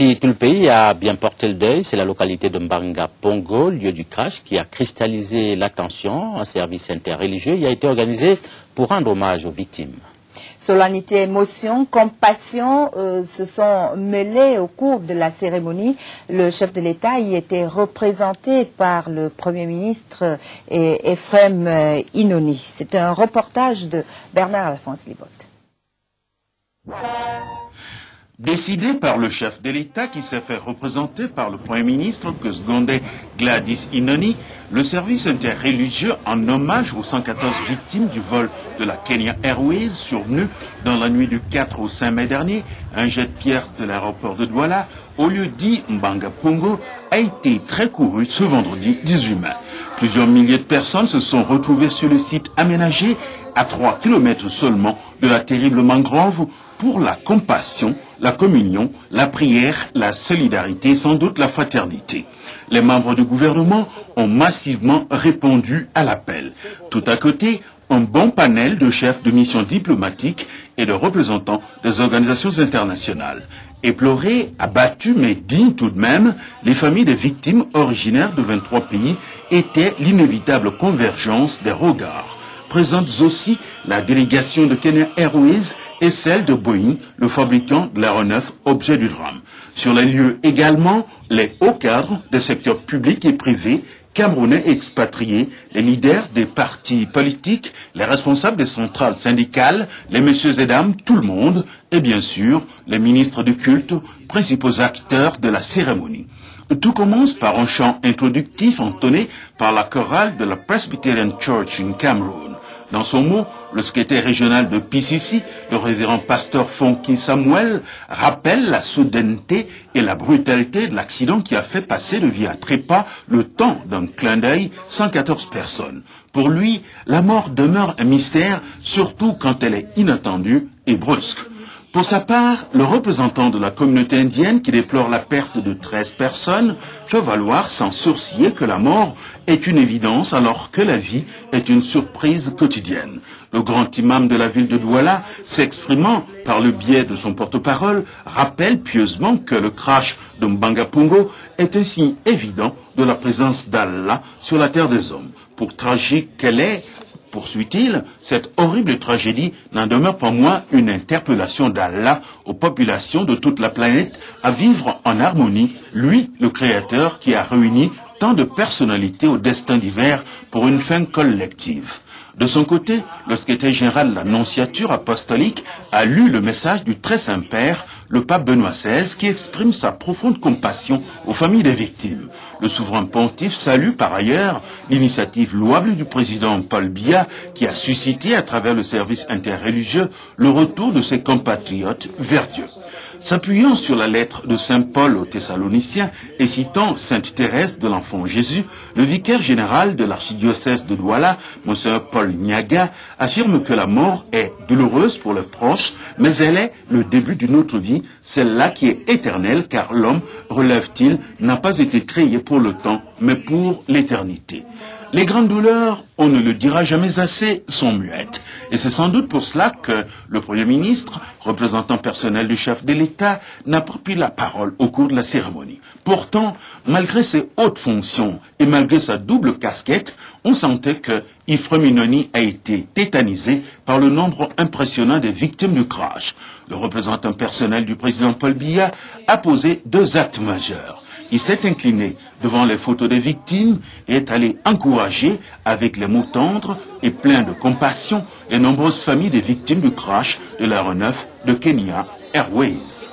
Si tout le pays a bien porté le deuil, c'est la localité de Mbanga Pongo, lieu du crash, qui a cristallisé l'attention. Un service interreligieux y a été organisé pour rendre hommage aux victimes. Solennité, émotion, compassion se sont mêlés au cours de la cérémonie. Le chef de l'État y était représenté par le Premier ministre Ephrem Inoni. C'est un reportage de Bernard Alphonse Libotte. Décidé par le chef de l'État qui s'est fait représenter par le Premier ministre que secondait Gladys Inoni, le service interreligieux en hommage aux 114 victimes du vol de la Kenya Airways survenu dans la nuit du 4 au 5 mai dernier, un jet de pierre de l'aéroport de Douala, au lieu dit Mbanga Pongo, a été très couru ce vendredi 18 mai. Plusieurs milliers de personnes se sont retrouvées sur le site aménagé à 3 km seulement de la terrible mangrove pour la compassion, la communion, la prière, la solidarité et sans doute la fraternité. Les membres du gouvernement ont massivement répondu à l'appel. Tout à côté, un bon panel de chefs de mission diplomatiques et de représentants des organisations internationales. Éplorés, abattus mais dignes tout de même, les familles des victimes originaires de 23 pays étaient l'inévitable convergence des regards. Présentes aussi la délégation de Kenya Airways et celle de Boeing, le fabricant de l'aéronef objet du drame. Sur les lieux également, les hauts cadres des secteurs publics et privés, camerounais expatriés, les leaders des partis politiques, les responsables des centrales syndicales, les messieurs et dames, tout le monde, et bien sûr, les ministres du culte, principaux acteurs de la cérémonie. Tout commence par un chant introductif entonné par la chorale de la Presbyterian Church in Cameroon. Dans son mot, le secrétaire régional de PCC, le révérend pasteur Fonky Samuel, rappelle la soudaineté et la brutalité de l'accident qui a fait passer de vie à trépas le temps d'un clin d'œil 114 personnes. Pour lui, la mort demeure un mystère, surtout quand elle est inattendue et brusque. Pour sa part, le représentant de la communauté indienne qui déplore la perte de 13 personnes fait valoir sans sourciller que la mort est une évidence alors que la vie est une surprise quotidienne. Le grand imam de la ville de Douala, s'exprimant par le biais de son porte-parole, rappelle pieusement que le crash de Mbanga Pongo est un signe évident de la présence d'Allah sur la terre des hommes. Pour tragique qu'elle est, poursuit-il, cette horrible tragédie n'en demeure pas moins une interpellation d'Allah aux populations de toute la planète à vivre en harmonie, lui, le Créateur qui a réuni tant de personnalités au destin divers pour une fin collective. De son côté, le secrétaire général de la Nonciature apostolique a lu le message du Très Saint-Père, le pape Benoît XVI, qui exprime sa profonde compassion aux familles des victimes. Le souverain pontife salue par ailleurs l'initiative louable du président Paul Biya qui a suscité à travers le service interreligieux le retour de ses compatriotes vers Dieu. S'appuyant sur la lettre de saint Paul aux Thessaloniciens et citant sainte Thérèse de l'Enfant Jésus, le vicaire général de l'archidiocèse de Douala, Monseigneur Paul Niaga, affirme que la mort est douloureuse pour les proches, mais elle est le début d'une autre vie, celle-là qui est éternelle, car l'homme, relève-t-il, n'a pas été créé pour le temps, mais pour l'éternité. Les grandes douleurs, on ne le dira jamais assez, sont muettes. Et c'est sans doute pour cela que le Premier ministre, représentant personnel du chef de l'État, n'a pas pris la parole au cours de la cérémonie. Pourtant, malgré ses hautes fonctions et malgré sa double casquette, on sentait que Ephrem Inoni a été tétanisé par le nombre impressionnant des victimes du crash. Le représentant personnel du président Paul Biya a posé 2 actes majeurs. Il s'est incliné devant les photos des victimes et est allé encourager avec les mots tendres et pleins de compassion les nombreuses familles des victimes du crash de l'aéronef de Kenya Airways.